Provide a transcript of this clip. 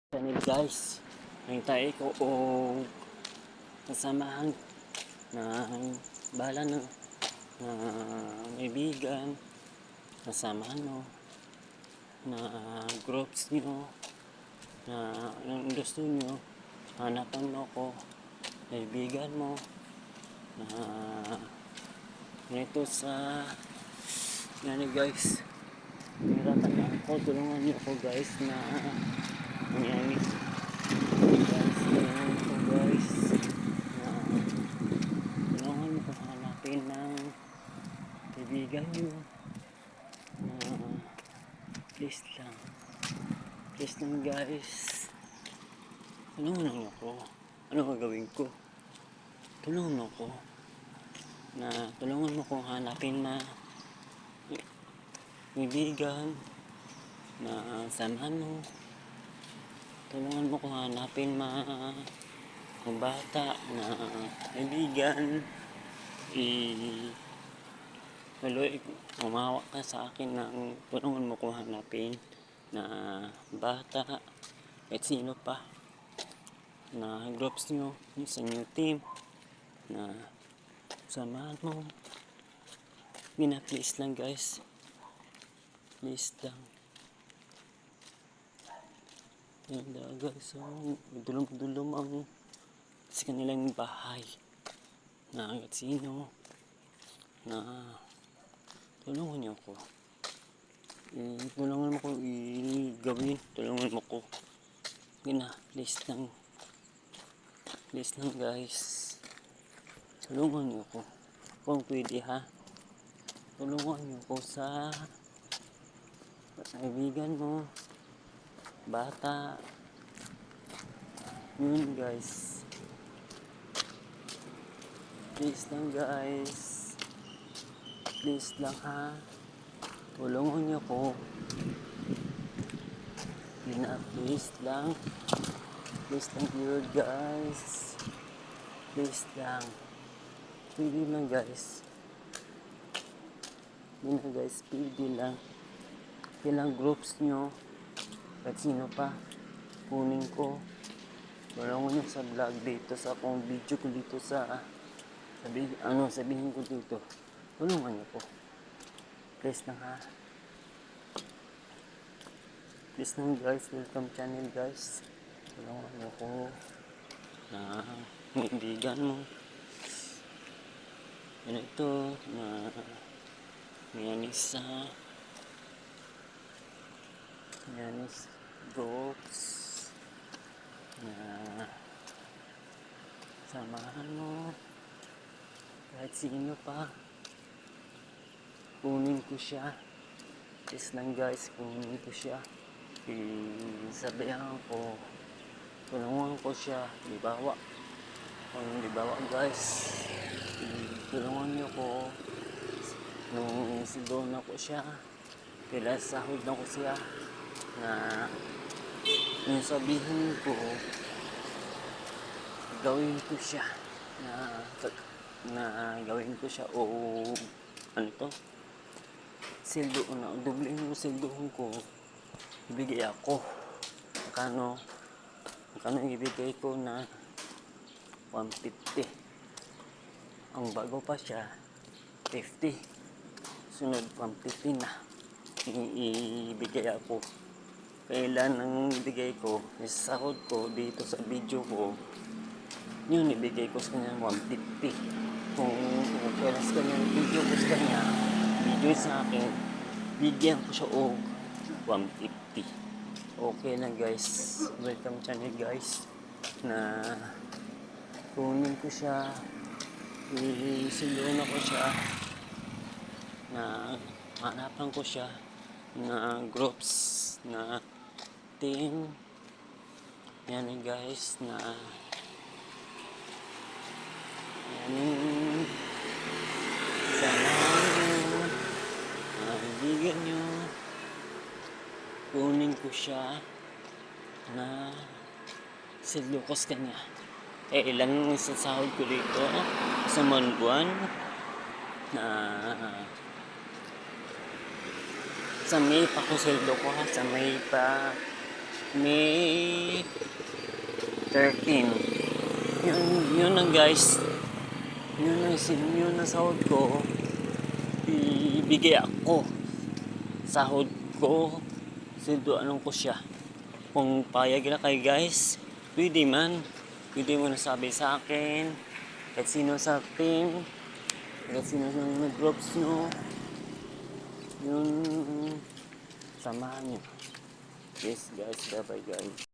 Channel guys, nangitay ko o kasamahan ng bala ng na kaibigan, kasamahan no, na groups nyo, na yung gusto nyo, hanapan mo ko, kaibigan mo, na nito sa yan guys, niratan ako, tulungan nyo ako guys na nangyari guys, tulungan ko guys na tulungan mo ko hanapin ng kaibigan nyo na please lang guys, tulungan mo ako. Ano gagawin ko? Tulungan mo ako na tulungan mo kong hanapin na kaibigan na samahan mo. Tulungan mo kong hanapin mga bata na kaibigan. Tuloy, umawak ka sa akin ng tulungan mo kong hanapin na bata at sino pa na groups nyo sa new team na samahan mo. Please lang guys, please lang. Yan guys, so dulom ang sa kanilang bahay na at sino na tulungan niyo ako. Tulungan mo ko i-gawin, tulungan mo ko. Yun na, please lang guys, tulungan niyo ako kung pwede ha. Tulungan niyo ako sa kaibigan mo, bata. Yun guys, please lang guys, please lang ha, tulungan niyo ko. Yun na, please lang yun guys, please lang, pwede lang guys. Yun na guys, pwede lang. Ilang groups nyo at sino pa kunin ko, tulungan nyo sa vlog dito, sa akong video ko dito, sa sabihin ko dito, tulungan nyo ko, please lang ha, please lang guys. Welcome channel guys, tulungan nyo ko na kaibigan mo. Yan ito na Yanis groups na samahan mo kahit sino pa, kunin ko siya. Please lang guys, kunin ko siya, sabihan ko, tulungan ko siya, libawa guys, tulungan niyo ko nung sidon na ko siya, kaya sahod na ko siya, na yung sabihin ko gawin ko siya, na gawin ko siya, o ano to, sildo na doble yung sildohan ko, ibigay ako magkano ibigay ko na 150, ang bago pa siya 50, sunod 150 na ibigay ako. Kailan ang ibigay ko, isahod ko dito sa video ko, yun ibigay ko sa kanya 150. Kung kailan sa kanya video ko sa kanya, video sa akin, bigyan ko siya o 150. Okay na guys, welcome channel guys, na kunin ko siya, isilungan ko siya, na hanapan ko siya na groups na team. Yan guys, na yan samahan nyo, kaibigan nyo, kunin ko siya na silukos kanya. Ilan sasahod ko dito sa buwan na sa May pa ko sildo ko ha, sa May 13. Yun lang guys. Yun ang sahod ko. Ibigay ako. Sahod ko. Sinduan ko siya. Kung payag na kayo guys, pwede man. Pwede mo nasabi sa akin. Kahit sino sa team. Kahit sino sa nag-groups nyo. Yung samahan nyo. Yes guys, bye bye guys.